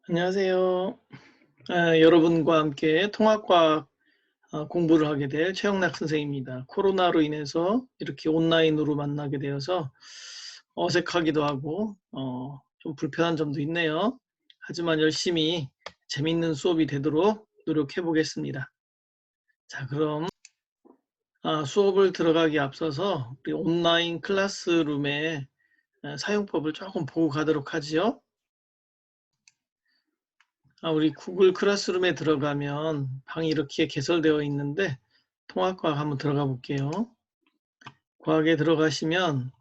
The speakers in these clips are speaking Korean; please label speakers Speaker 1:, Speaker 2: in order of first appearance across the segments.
Speaker 1: 안녕하세요. 여러분과 함께 통합과학 공부를 하게 될 최영락 선생입니다. 코로나로 인해서 이렇게 온라인으로 만나게 되어서 어색하기도 하고 좀 불편한 점도 있네요. 하지만 열심히 재밌는 수업이 되도록 노력해 보겠습니다. 자, 그럼 수업을 들어가기 앞서서 우리 온라인 클래스룸의 사용법을 조금 보고 가도록 하지요. 우리 구글 클래스룸에 들어가면 방이 이렇게 개설되어 있는데 통합과학 한번 들어가 볼게요. 과학에 들어가시면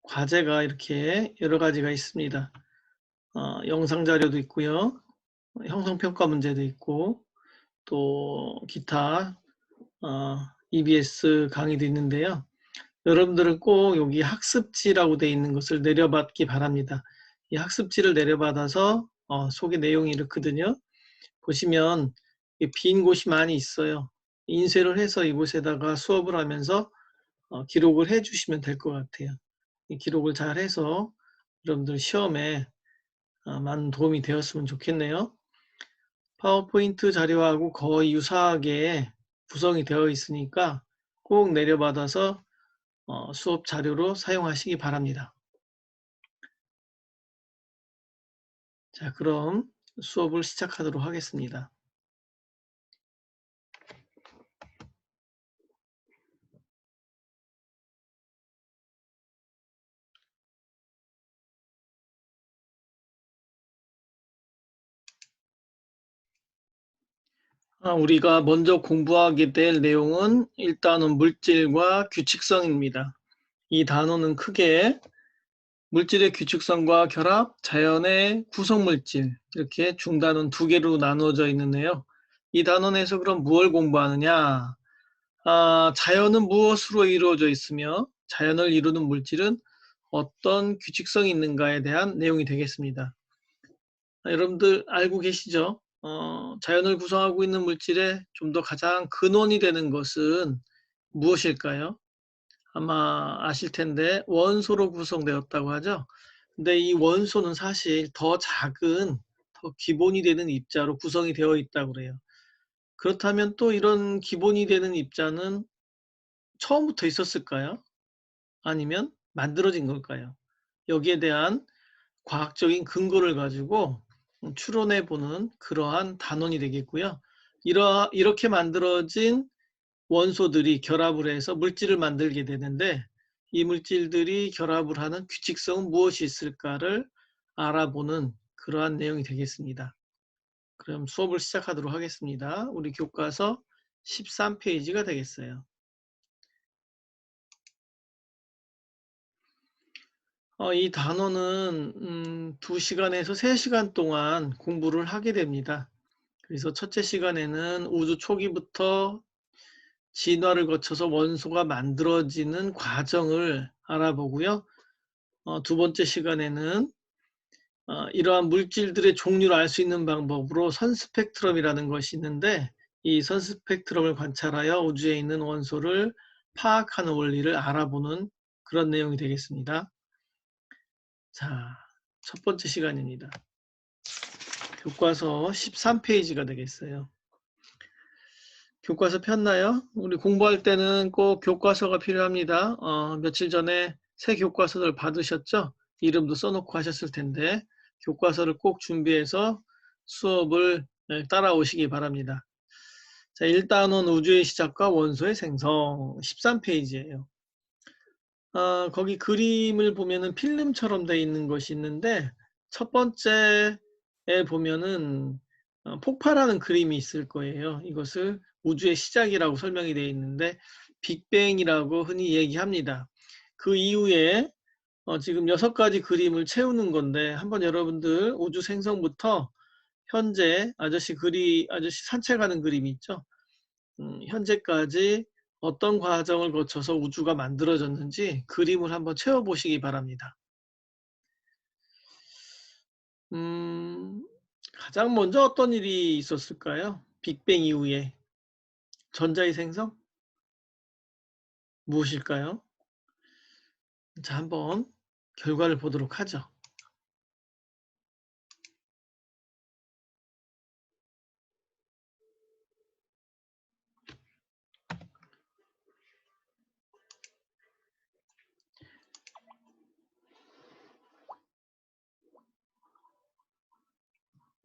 Speaker 1: 과제가 이렇게 여러 가지가 있습니다. 영상 자료도 있고요. 형성평가 문제도 있고 또 기타 EBS 강의도 있는데요. 여러분들은 꼭 여기 학습지라고 되어 있는 것을 내려받기 바랍니다. 이 학습지를 내려받아서 속의 내용이 이렇거든요. 보시면 빈 곳이 많이 있어요. 인쇄를 해서 이곳에다가 수업을 하면서 기록을 해 주시면 될 것 같아요. 이 기록을 잘 해서 여러분들 시험에 많은 도움이 되었으면 좋겠네요. 파워포인트 자료하고 거의 유사하게 구성이 되어 있으니까 꼭 내려받아서 수업 자료로 사용하시기 바랍니다. 자, 그럼 수업을 시작하도록 하겠습니다. 우리가 먼저 공부하게 될 내용은 일단은 물질과 규칙성입니다. 이 단어는 크게 물질의 규칙성과 결합, 자연의 구성물질 이렇게 중단은 두 개로 나누어져 있는데요. 이 단원에서 그럼 무엇을 공부하느냐? 자연은 무엇으로 이루어져 있으며 자연을 이루는 물질은 어떤 규칙성이 있는가에 대한 내용이 되겠습니다. 여러분들 알고 계시죠? 자연을 구성하고 있는 물질의 좀 더 가장 근원이 되는 것은 무엇일까요? 아마 아실 텐데 원소로 구성되었다고 하죠. 근데 이 원소는 사실 더 작은 더 기본이 되는 입자로 구성이 되어 있다고 그래요. 그렇다면 또 이런 기본이 되는 입자는 처음부터 있었을까요? 아니면 만들어진 걸까요? 여기에 대한 과학적인 근거를 가지고 추론해 보는 그러한 단원이 되겠고요. 이렇게 만들어진 원소들이 결합을 해서 물질을 만들게 되는데 이 물질들이 결합을 하는 규칙성은 무엇이 있을까를 알아보는 그러한 내용이 되겠습니다. 그럼 수업을 시작하도록 하겠습니다. 우리 교과서 13페이지가 되겠어요. 이 단어는 2시간에서 3시간 동안 공부를 하게 됩니다. 그래서 첫째 시간에는 우주 초기부터 진화를 거쳐서 원소가 만들어지는 과정을 알아보고요. 두 번째 시간에는 이러한 물질들의 종류를 알 수 있는 방법으로 선 스펙트럼이라는 것이 있는데 이 선 스펙트럼을 관찰하여 우주에 있는 원소를 파악하는 원리를 알아보는 그런 내용이 되겠습니다. 자, 첫 번째 시간입니다. 교과서 13페이지가 되겠어요. 교과서 폈나요? 우리 공부할 때는 꼭 교과서가 필요합니다. 며칠 전에 새 교과서를 받으셨죠? 이름도 써놓고 하셨을 텐데 교과서를 꼭 준비해서 수업을 따라오시기 바랍니다. 자, 1단원 우주의 시작과 원소의 생성 13페이지예요. 거기 그림을 보면은 필름처럼 되어 있는 것이 있는데 첫 번째에 보면은 폭발하는 그림이 있을 거예요. 이것을 우주의 시작이라고 설명이 되어 있는데 빅뱅이라고 흔히 얘기합니다. 그 이후에 지금 6가지 그림을 채우는 건데 한번 여러분들 우주 생성부터 현재 아저씨 산책하는 그림이 있죠. 현재까지 어떤 과정을 거쳐서 우주가 만들어졌는지 그림을 한번 채워보시기 바랍니다. 음, 가장 먼저 어떤 일이 있었을까요? 빅뱅 이후에 전자의 생성? 무엇일까요? 자, 한번 결과를 보도록 하죠.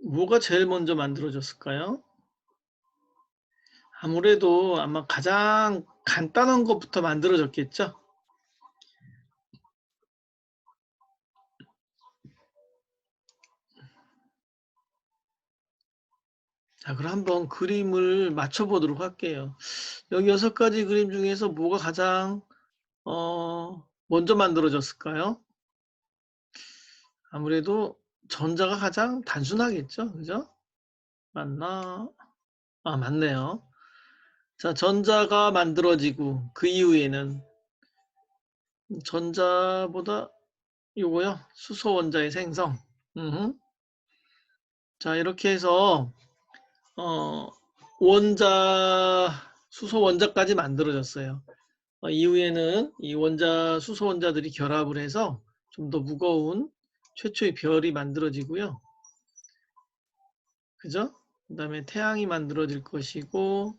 Speaker 1: 뭐가 제일 먼저 만들어졌을까요? 아무래도 아마 가장 간단한 것부터 만들어졌겠죠? 자, 그럼 한번 그림을 맞춰 보도록 할게요. 여기 6가지 그림 중에서 뭐가 가장 먼저 만들어졌을까요? 아무래도 전자가 가장 단순하겠죠. 그죠? 맞나? 아, 맞네요. 자, 전자가 만들어지고 그 이후에는 전자보다 요거요. 수소 원자의 생성. 음흠. 자, 이렇게 해서 어 원자 수소 원자까지 만들어졌어요. 이후에는 이 원자 수소 원자들이 결합을 해서 좀 더 무거운 최초의 별이 만들어지고요. 그죠? 그다음에 태양이 만들어질 것이고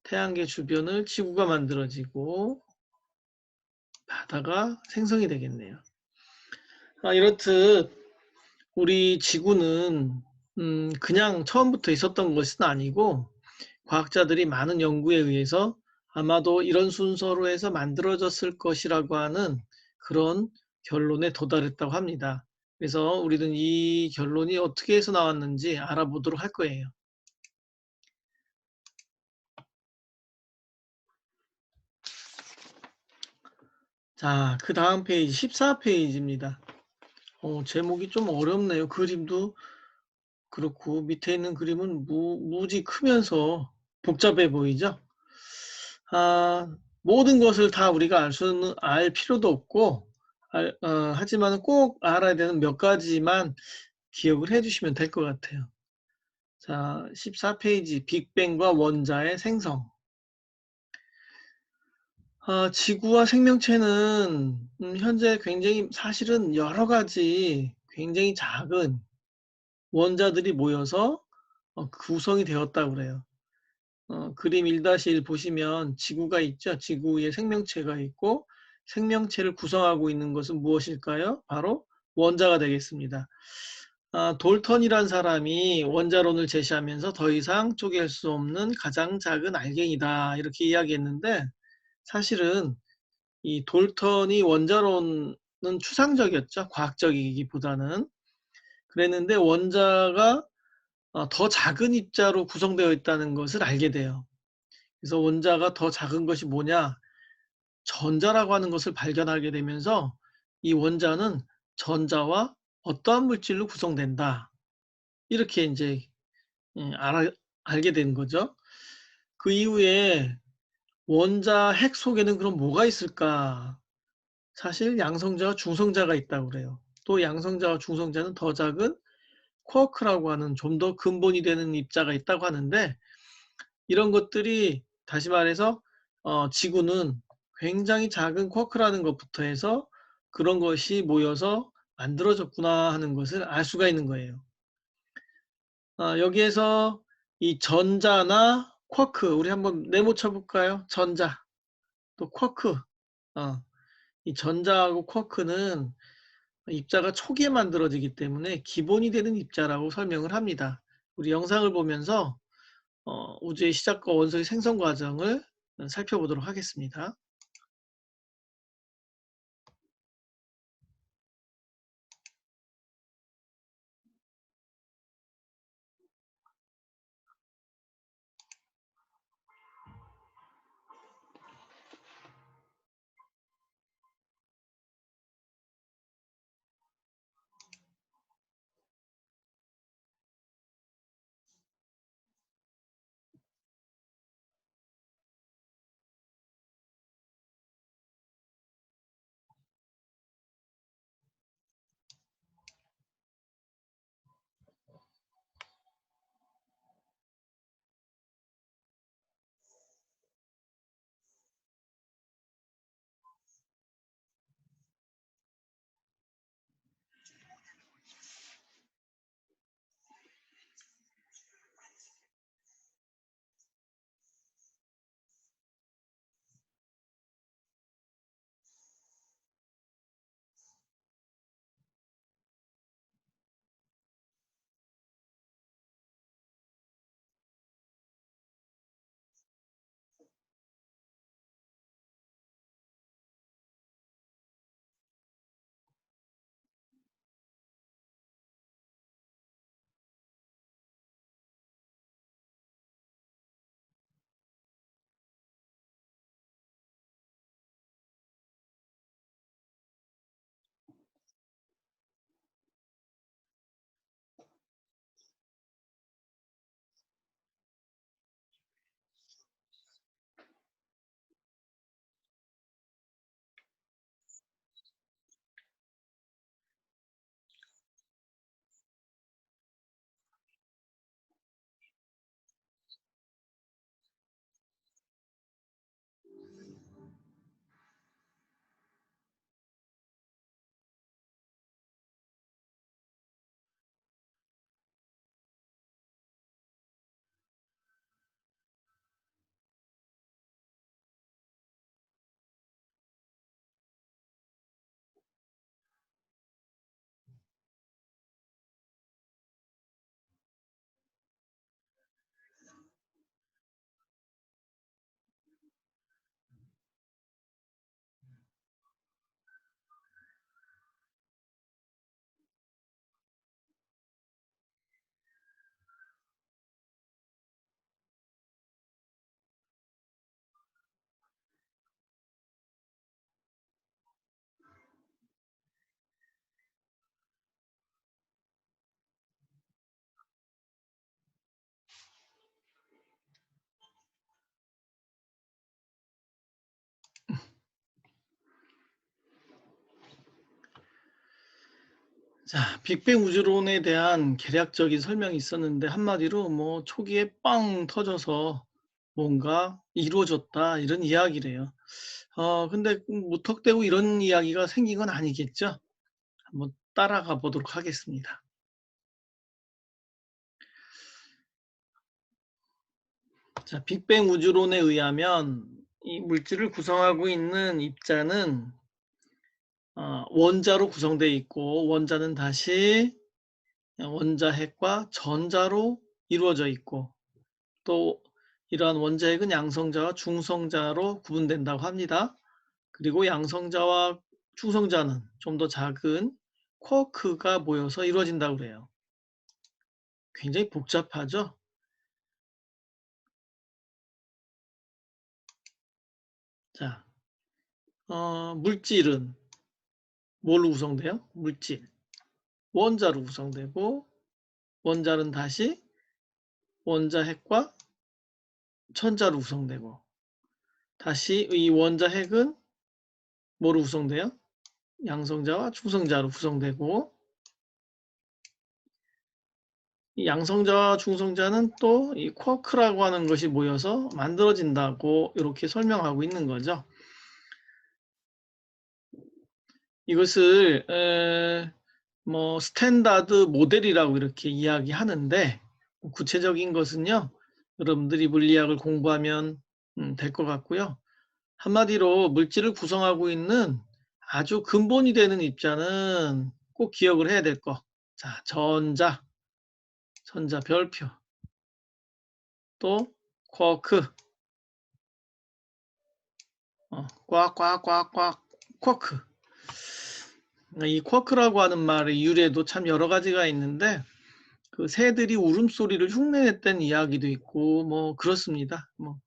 Speaker 1: 태양계 주변을 지구가 만들어지고 바다가 생성이 되겠네요. 이렇듯 우리 지구는 그냥 처음부터 있었던 것은 아니고 과학자들이 많은 연구에 의해서 아마도 이런 순서로 해서 만들어졌을 것이라고 하는 그런 결론에 도달했다고 합니다. 그래서 우리는 이 결론이 어떻게 해서 나왔는지 알아보도록 할 거예요. 자, 그 다음 페이지 14페이지입니다. 제목이 좀 어렵네요. 그림도 그렇고 밑에 있는 그림은 무지 크면서 복잡해 보이죠? 모든 것을 다 우리가 알 필요도 없고 하지만 꼭 알아야 되는 몇 가지만 기억을 해 주시면 될 것 같아요. 자, 14페이지 빅뱅과 원자의 생성. 지구와 생명체는 현재 굉장히 사실은 여러 가지 굉장히 작은 원자들이 모여서 구성이 되었다고 그래요. 그림 1-1 보시면 지구가 있죠. 지구 위에 생명체가 있고 생명체를 구성하고 있는 것은 무엇일까요? 바로 원자가 되겠습니다. 돌턴이란 사람이 원자론을 제시하면서 더 이상 쪼갤 수 없는 가장 작은 알갱이다 이렇게 이야기했는데 사실은 이 돌턴이 원자론은 추상적이었죠. 과학적이기보다는. 그랬는데 원자가 더 작은 입자로 구성되어 있다는 것을 알게 돼요. 그래서 원자가 더 작은 것이 뭐냐? 전자라고 하는 것을 발견하게 되면서 이 원자는 전자와 어떠한 물질로 구성된다. 이렇게 인제 예 알게 된 거죠. 그 이후에 원자 핵 속에는 그럼 뭐가 있을까? 사실 양성자와 중성자가 있다고 그래요. 또 양성자와 중성자는 더 작은 쿼크라고 하는 좀 더 근본이 되는 입자가 있다고 하는데 이런 것들이 다시 말해서 지구는 굉장히 작은 쿼크라는 것부터 해서 그런 것이 모여서 만들어졌구나 하는 것을 알 수가 있는 거예요. 여기에서 이 전자나 쿼크 우리 한번 네모쳐 볼까요? 전자 또 쿼크. 어, 이 전자하고 쿼크는 입자가 초기에 만들어지기 때문에 기본이 되는 입자라고 설명을 합니다. 우리 영상을 보면서 우주의 시작과 원소의 생성 과정을 살펴보도록 하겠습니다. 자, 빅뱅 우주론에 대한 개략적인 설명이 있었는데 한마디로 뭐 초기에 빵 터져서 뭔가 이루어졌다 이런 이야기래요. 근데 무턱대고 이런 이야기가 생긴 건 아니겠죠? 한번 따라가 보도록 하겠습니다. 자, 빅뱅 우주론에 의하면 이 물질을 구성하고 있는 입자는 원자로 구성되어 있고 원자는 다시 원자핵과 전자로 이루어져 있고 또 이러한 원자핵은 양성자와 중성자로 구분된다고 합니다. 그리고 양성자와 중성자는 좀 더 작은 쿼크가 모여서 이루어진다고 그래요. 굉장히 복잡하죠? 자, 물질은 뭘로 구성돼요? 물질. 원자로 구성되고 원자는 다시 원자핵과 천자로 구성되고 다시 이 원자핵은 뭐로 구성돼요? 양성자와 중성자로 구성되고 이 양성자와 중성자는 또 이 쿼크라고 하는 것이 모여서 만들어진다고 이렇게 설명하고 있는 거죠. 이것을 뭐 스탠다드 모델이라고 이렇게 이야기하는데 구체적인 것은요. 여러분들이 물리학을 공부하면 될 것 같고요. 한마디로 물질을 구성하고 있는 아주 근본이 되는 입자는 꼭 기억을 해야 될 거. 자, 전자 별표, 또 쿼크, 꽉꽉꽉꽉 쿼크. 이 쿼크라고 하는 말의 유래도 참 여러 가지가 있는데 그 새들이 울음소리를 흉내냈다는 이야기도 있고 뭐 그렇습니다. 뭐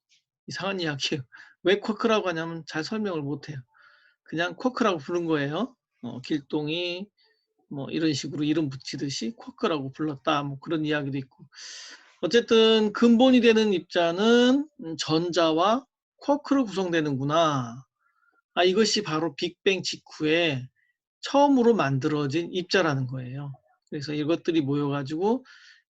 Speaker 1: 이상한 이야기예요. 왜 쿼크라고 하냐면 잘 설명을 못해요. 그냥 쿼크라고 부른 거예요. 길동이 뭐 이런 식으로 이름 붙이듯이 쿼크라고 불렀다. 뭐 그런 이야기도 있고. 어쨌든 근본이 되는 입자는 전자와 쿼크로 구성되는구나. 이것이 바로 빅뱅 직후에 처음으로 만들어진 입자라는 거예요. 그래서 이것들이 모여가지고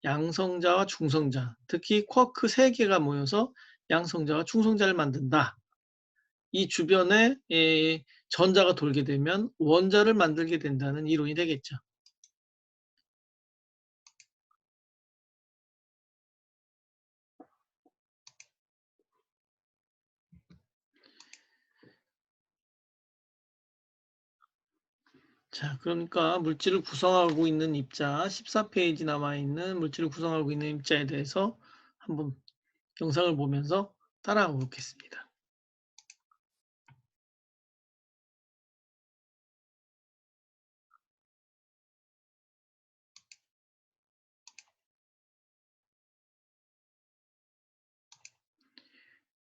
Speaker 1: 양성자와 중성자, 특히 쿼크 3개가 모여서 양성자와 중성자를 만든다. 이 주변에 전자가 돌게 되면 원자를 만들게 된다는 이론이 되겠죠. 자, 그러니까 물질을 구성하고 있는 입자 14페이지 남아있는 물질을 구성하고 있는 입자에 대해서 한번 영상을 보면서 따라가 보겠습니다.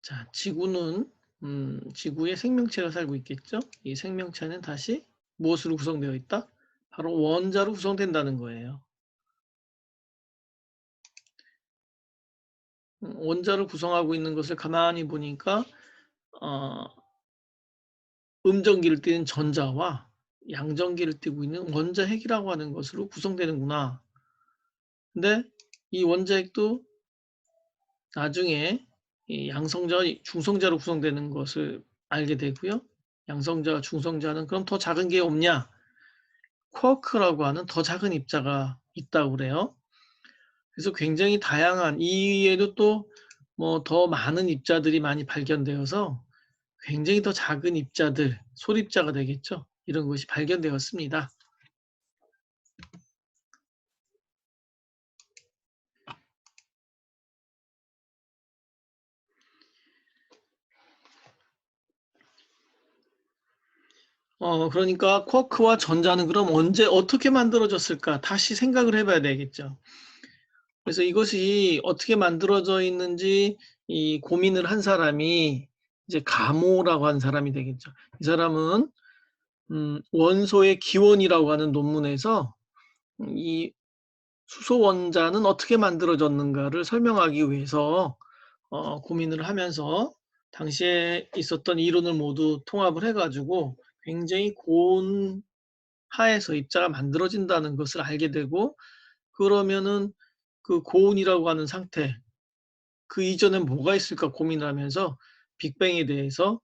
Speaker 1: 자, 지구는 지구에 생명체가 살고 있겠죠? 이 생명체는 다시 무엇으로 구성되어 있다? 바로 원자로 구성된다는 거예요. 원자를 구성하고 있는 것을 가만히 보니까 음전기를 띠는 전자와 양전기를 띠고 있는 원자핵이라고 하는 것으로 구성되는구나. 근데 이 원자핵도 나중에 이 양성자와 중성자로 구성되는 것을 알게 되고요. 양성자와 중성자는 그럼 더 작은 게 없냐? 쿼크라고 하는 더 작은 입자가 있다고 그래요. 그래서 굉장히 다양한 이외에도 또 뭐 더 많은 입자들이 많이 발견되어서 굉장히 더 작은 입자들, 소립자가 되겠죠. 이런 것이 발견되었습니다. 그러니까 쿼크와 전자는 그럼 언제 어떻게 만들어졌을까? 다시 생각을 해봐야 되겠죠. 그래서 이것이 어떻게 만들어져 있는지 이 고민을 한 사람이 이제 가모라고 하는 사람이 되겠죠. 이 사람은 원소의 기원이라고 하는 논문에서 이 수소 원자는 어떻게 만들어졌는가를 설명하기 위해서 고민을 하면서 당시에 있었던 이론을 모두 통합을 해가지고 굉장히 고운 하에서 입자가 만들어진다는 것을 알게 되고, 그러면은 그 고온이라고 하는 상태, 그 이전에 뭐가 있을까 고민을 하면서 빅뱅에 대해서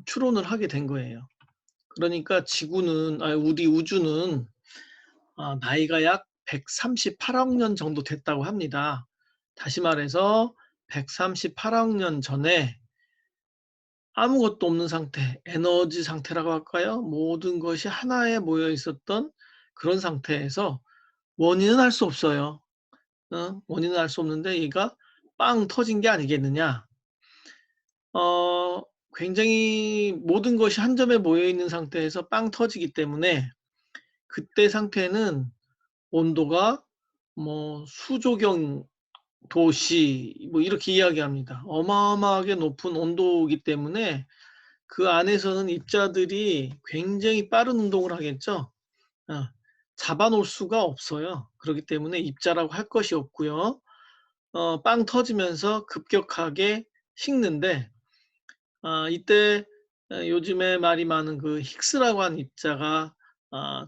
Speaker 1: 추론을 하게 된 거예요. 그러니까 우리 우주는 나이가 약 138억 년 정도 됐다고 합니다. 다시 말해서 138억 년 전에 아무것도 없는 상태, 에너지 상태라고 할까요? 모든 것이 하나에 모여 있었던 그런 상태에서 원인은 알 수 없어요. 원인은 알 수 없는데 얘가 빵 터진 게 아니겠느냐. 어 굉장히 모든 것이 한 점에 모여 있는 상태에서 빵 터지기 때문에 그때 상태는 온도가 뭐 수조경 도시 뭐 이렇게 이야기합니다. 어마어마하게 높은 온도이기 때문에 그 안에서는 입자들이 굉장히 빠른 운동을 하겠죠. 어 잡아 놓을 수가 없어요. 그렇기 때문에 입자라고 할 것이 없고요. 빵 터지면서 급격하게 식는데, 이때 요즘에 말이 많은 그 힉스라고 하는 입자가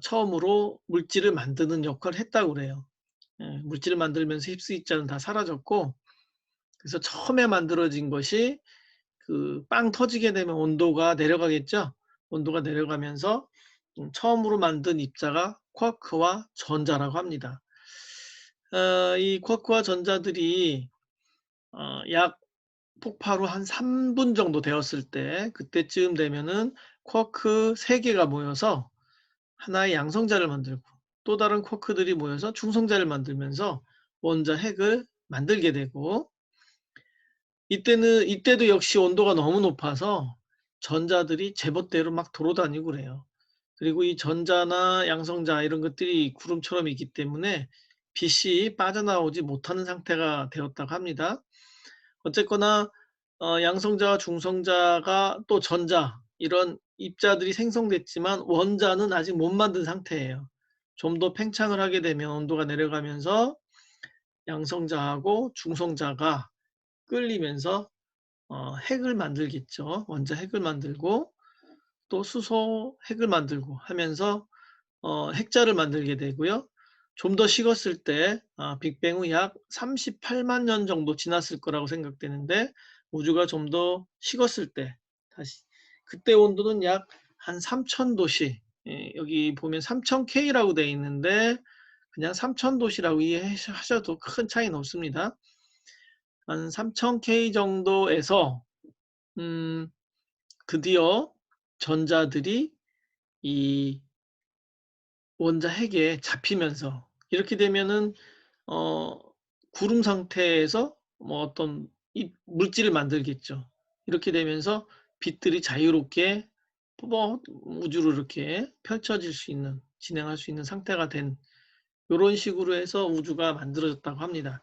Speaker 1: 처음으로 물질을 만드는 역할을 했다고 그래요. 예, 물질을 만들면서 힉스 입자는 다 사라졌고, 그래서 처음에 만들어진 것이 그 빵 터지게 되면 온도가 내려가겠죠. 온도가 내려가면서 처음으로 만든 입자가 쿼크와 전자라고 합니다. 이 쿼크와 전자들이 약 폭발 후 한 3분 정도 되었을 때, 그때쯤 되면은 쿼크 3 개가 모여서 하나의 양성자를 만들고 또 다른 쿼크들이 모여서 중성자를 만들면서 원자 핵을 만들게 되고, 이때도 역시 온도가 너무 높아서 전자들이 제멋대로 막 돌아다니고 그래요. 그리고 이 전자나 양성자 이런 것들이 구름처럼 있기 때문에 빛이 빠져나오지 못하는 상태가 되었다고 합니다. 어쨌거나 양성자와 중성자가 또 전자 이런 입자들이 생성됐지만 원자는 아직 못 만든 상태예요. 좀 더 팽창을 하게 되면 온도가 내려가면서 양성자하고 중성자가 끌리면서 핵을 만들겠죠. 원자 핵을 만들고 또 수소 핵을 만들고 하면서 핵자를 만들게 되고요. 좀 더 식었을 때 빅뱅 후 약 38만 년 정도 지났을 거라고 생각되는데, 우주가 좀 더 식었을 때 다시 그때 온도는 약 한 3,000 도씨, 예, 여기 보면 3,000 K라고 되어 있는데 그냥 3,000 도시라고 이해하셔도 큰 차이는 없습니다. 한 3,000 K 정도에서 음 드디어 전자들이 이 원자 핵에 잡히면서, 이렇게 되면은 어 구름 상태에서 뭐 어떤 이 물질을 만들겠죠. 이렇게 되면서 빛들이 자유롭게 뭐 우주로 이렇게 펼쳐질 수 있는, 진행할 수 있는 상태가 된, 요런 식으로 해서 우주가 만들어졌다고 합니다.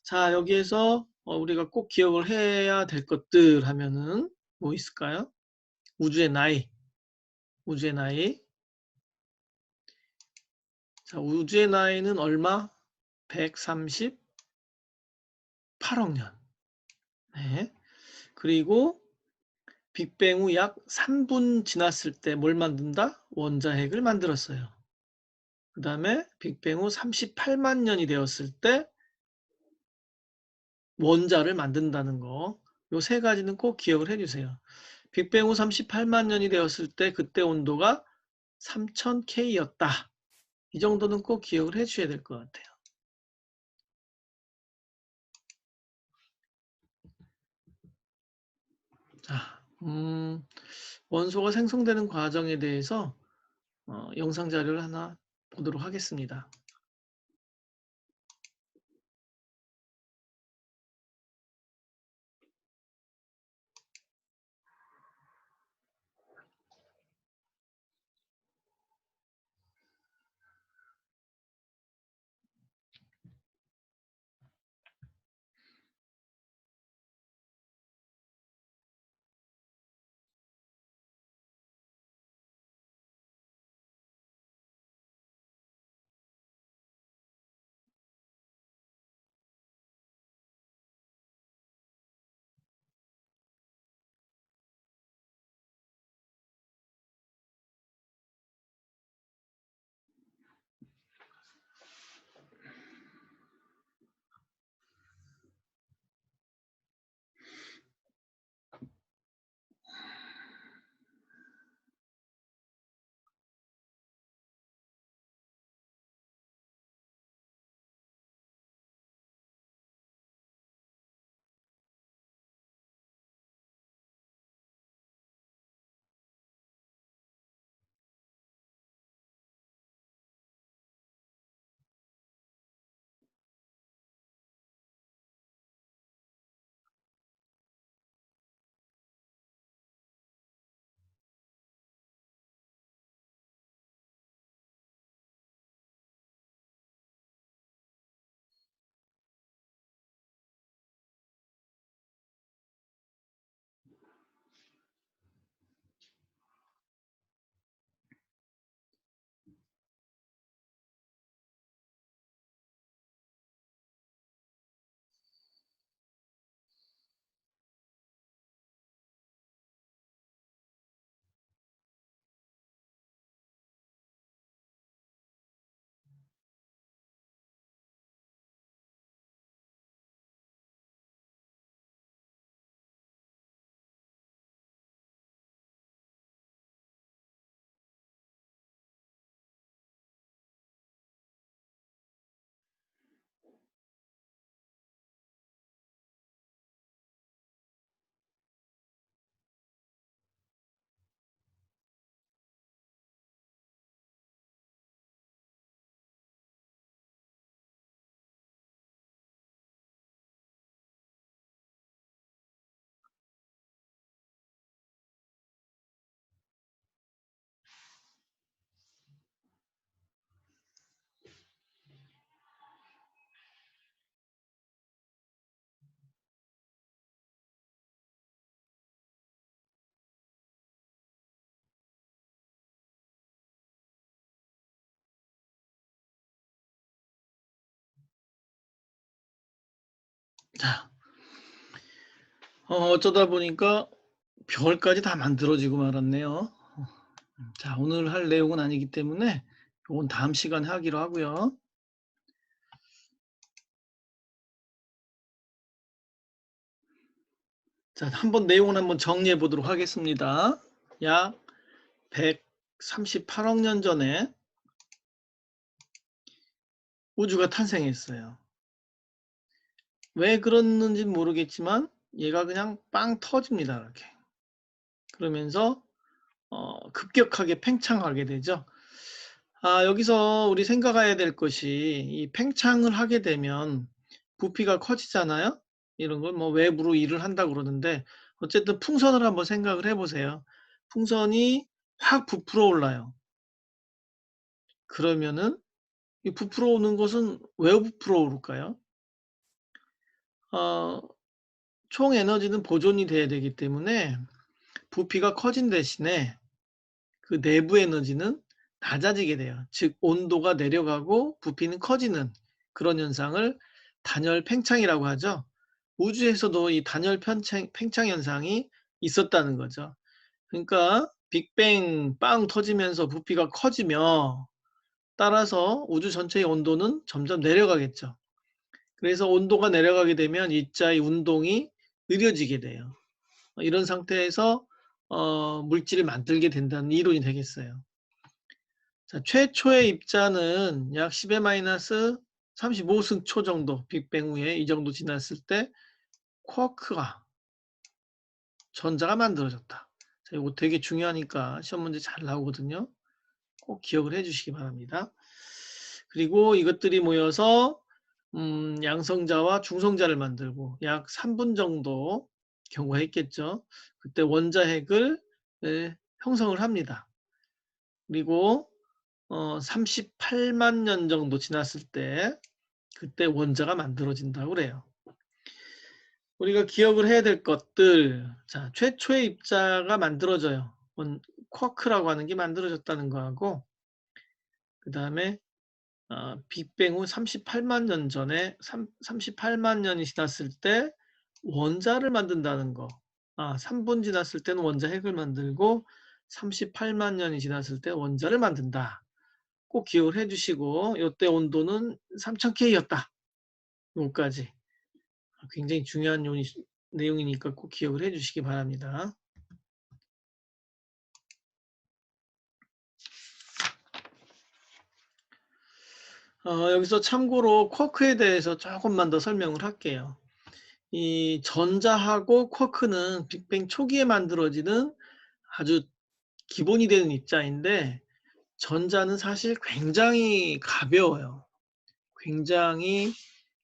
Speaker 1: 자, 여기에서 우리가 꼭 기억을 해야 될 것들 하면은 뭐 있을까요? 우주의 나이, 우주의 나이. 자, 우주의 나이는 얼마? 138억 년. 네. 그리고 빅뱅 후 약 3분 지났을 때 뭘 만든다? 원자핵을 만들었어요. 그 다음에 빅뱅 후 38만 년이 되었을 때 원자를 만든다는 거. 요 세 가지는 꼭 기억을 해주세요. 빅뱅 후 38만 년이 되었을 때 그때 온도가 3000K였다. 이 정도는 꼭 기억을 해주셔야 될 것 같아요. 자, 원소가 생성되는 과정에 대해서 영상 자료를 하나 보도록 하겠습니다. 자, 어쩌다 보니까 별까지 다 만들어지고 말았네요. 자, 오늘 할 내용은 아니기 때문에 요건 다음 시간에 하기로 하고요. 자, 한번 내용을 한번 정리해 보도록 하겠습니다. 약 138억 년 전에 우주가 탄생했어요. 왜 그랬는지는 모르겠지만 얘가 그냥 빵 터집니다. 이렇게. 그러면서 급격하게 팽창하게 되죠. 여기서 우리 생각해야 될 것이 이 팽창을 하게 되면 부피가 커지잖아요. 이런 걸 뭐 외부로 일을 한다고 그러는데 어쨌든 풍선을 한번 생각을 해 보세요. 풍선이 확 부풀어 올라요. 그러면은 이 부풀어 오는 것은 왜 부풀어 오를까요? 어 총 에너지는 보존이 돼야 되기 때문에 부피가 커진 대신에 그 내부 에너지는 낮아지게 돼요. 즉 온도가 내려가고 부피는 커지는 그런 현상을 단열 팽창이라고 하죠. 우주에서도 이 단열 팽창 현상이 있었다는 거죠. 그러니까 빅뱅 빵 터지면서 부피가 커지며 따라서 우주 전체의 온도는 점점 내려가겠죠. 그래서 온도가 내려가게 되면 입자의 운동이 느려지게 돼요. 이런 상태에서 물질을 만들게 된다는 이론이 되겠어요. 자, 최초의 입자는 약 10의 마이너스 35승 초 정도 빅뱅 후에 이 정도 지났을 때 쿼크가 전자가 만들어졌다. 자, 이거 되게 중요하니까 시험 문제 잘 나오거든요. 꼭 기억을 해 주시기 바랍니다. 그리고 이것들이 모여서 양성자와 중성자를 만들고 약 3분 정도 경과했겠죠. 그때 원자핵을 형성을 합니다. 그리고 38만 년 정도 지났을 때 그때 원자가 만들어진다고 그래요. 우리가 기억을 해야 될 것들, 자, 최초의 입자가 만들어져요. 쿼크라고 하는 게 만들어졌다는 거하고, 그 다음에 빅뱅 후 38만 년 전에 38만 년이 지났을 때 원자를 만든다는 거. 3분 지났을 때는 원자 핵을 만들고 38만 년이 지났을 때 원자를 만든다. 꼭 기억을 해 주시고 이때 온도는 3000K였다. 요까지 굉장히 중요한 내용이니까 꼭 기억을 해 주시기 바랍니다. 여기서 참고로 쿼크에 대해서 조금만 더 설명을 할게요. 이 전자하고 쿼크는 빅뱅 초기에 만들어지는 아주 기본이 되는 입자인데 전자는 사실 굉장히 가벼워요. 굉장히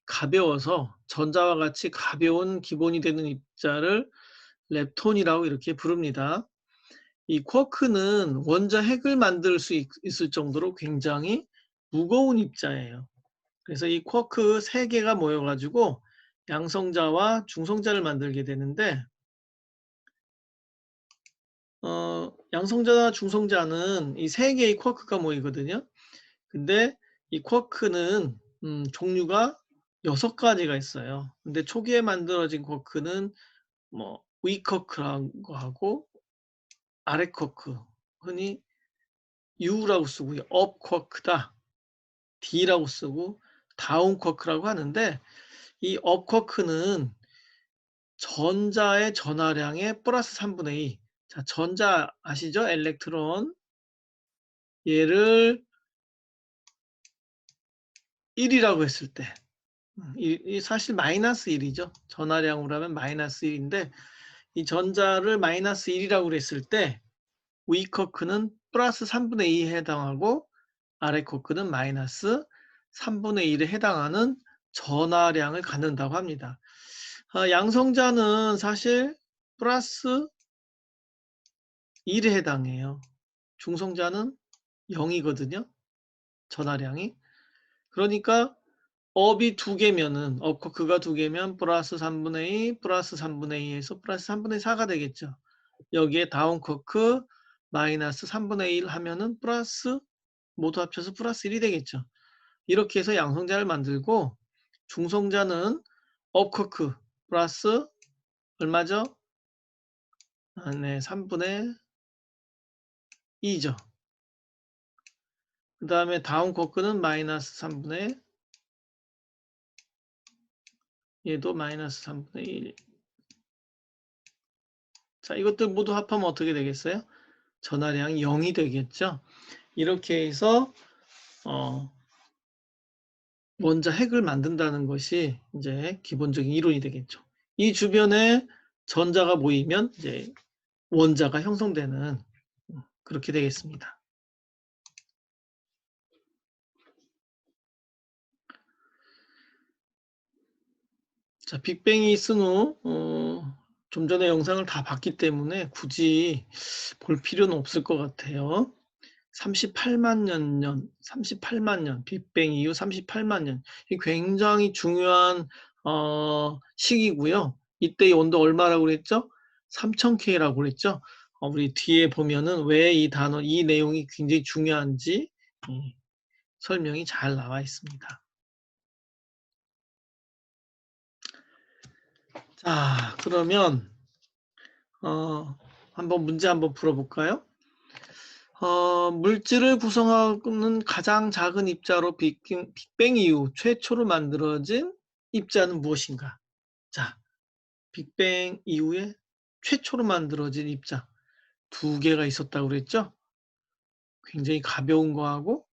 Speaker 1: 가벼워서 전자와 같이 가벼운 기본이 되는 입자를 렙톤이라고 이렇게 부릅니다. 이 쿼크는 원자 핵을 만들 수 있을 정도로 굉장히 무거운 입자예요. 그래서 이 쿼크 3개가 모여 가지고 양성자와 중성자를 만들게 되는데 양성자와 중성자는 이 3개의 쿼크가 모이거든요. 근데 이 쿼크는 종류가 6가지가 있어요. 근데 초기에 만들어진 쿼크는 뭐 위 쿼크라고 하고 아래 쿼크, 흔히 U라고 쓰고 업 쿼크다. D라고 쓰고 다운 쿼크라고 하는데 이 업 쿼크는 전자의 전하량의 플러스 3분의 2. 자, 전자 아시죠? 엘렉트론. 얘를 1이라고 했을 때 이 사실 마이너스 1이죠. 전하량으로 하면 마이너스 1인데 이 전자를 마이너스 1이라고 그랬을 때 위 쿼크는 플러스 3분의 2에 해당하고 아래 쿼크는 마이너스 3분의 1에 해당하는 전하량을 갖는다고 합니다. 양성자는 사실 플러스 1에 해당해요. 중성자는 0이거든요. 전하량이. 그러니까 업이 2개면은 업 쿼크가 2개면 플러스 3분의 2 플러스 3분의 2에서 플러스 3분의 4가 되겠죠. 여기에 다운 쿼크 마이너스 3분의 1 하면은 플러스 모두 합쳐서 플러스 1이 되겠죠. 이렇게 해서 양성자를 만들고 중성자는 업코크 플러스 얼마죠? 네, 3분의 2죠. 그 다음에 다운 코크는 마이너스 3분의 얘도 마이너스 3분의 1. 자, 이것들 모두 합하면 어떻게 되겠어요? 전하량이 0이 되겠죠. 이렇게 해서 원자 핵을 만든다는 것이 이제 기본적인 이론이 되겠죠. 이 주변에 전자가 모이면 이제 원자가 형성되는 그렇게 되겠습니다. 자, 빅뱅이 쓴 후 좀 전에 영상을 다 봤기 때문에 굳이 볼 필요는 없을 것 같아요. 38만 년, 38만 년, 빅뱅 이후 38만 년. 이 굉장히 중요한 시기고요. 이때의 온도 얼마라고 그랬죠? 3000K라고 그랬죠? 우리 뒤에 보면은 왜 이 단어, 이 내용이 굉장히 중요한지 설명이 잘 나와 있습니다. 자, 그러면 한번 문제 한번 풀어볼까요? 물질을 구성하는 가장 작은 입자로 빅뱅 이후 최초로 만들어진 입자는 무엇인가? 자, 빅뱅 이후에 최초로 만들어진 입자 두 개가 있었다고 그랬죠? 굉장히 가벼운 거하고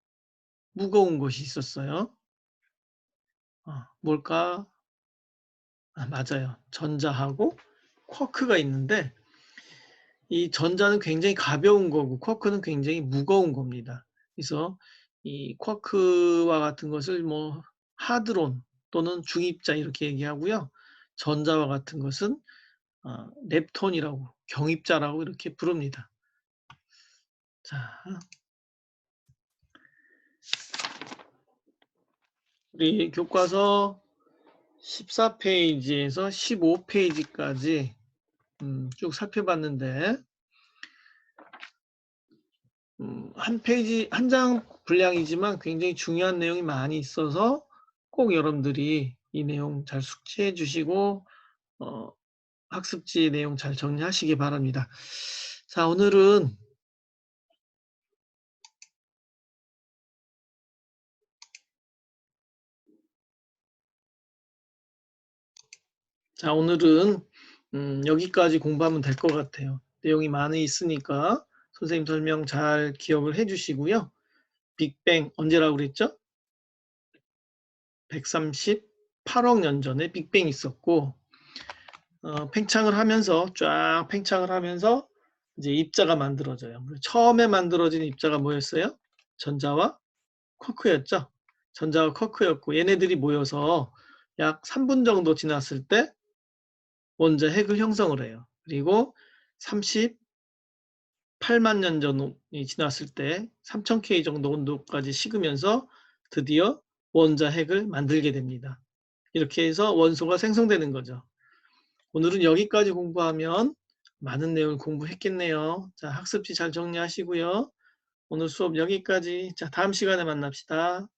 Speaker 1: 무거운 것이 있었어요. 뭘까? 맞아요. 전자하고 쿼크가 있는데 이 전자는 굉장히 가벼운 거고 쿼크는 굉장히 무거운 겁니다. 그래서 이 쿼크와 같은 것을 뭐 하드론 또는 중입자 이렇게 얘기하고요. 전자와 같은 것은 렙톤이라고 경입자라고 이렇게 부릅니다. 자, 우리 교과서 14페이지에서 15페이지까지 쭉 살펴봤는데 한 페이지, 한 장 분량이지만 굉장히 중요한 내용이 많이 있어서 꼭 여러분들이 이 내용 잘 숙지해 주시고 학습지 내용 잘 정리하시기 바랍니다. 자, 오늘은 여기까지 공부하면 될 것 같아요. 내용이 많이 있으니까 선생님 설명 잘 기억을 해 주시고요. 빅뱅 언제라고 그랬죠? 138억 년 전에 빅뱅이 있었고 팽창을 하면서 쫙 팽창을 하면서 이제 입자가 만들어져요. 처음에 만들어진 입자가 뭐였어요? 전자와 쿼크였죠. 전자와 쿼크였고 얘네들이 모여서 약 3분 정도 지났을 때 원자 핵을 형성을 해요. 그리고 38만 년 전이 지났을 때 3000K 정도 온도까지 식으면서 드디어 원자 핵을 만들게 됩니다. 이렇게 해서 원소가 생성되는 거죠. 오늘은 여기까지 공부하면 많은 내용을 공부했겠네요. 자, 학습지 잘 정리하시고요. 오늘 수업 여기까지. 자, 다음 시간에 만납시다.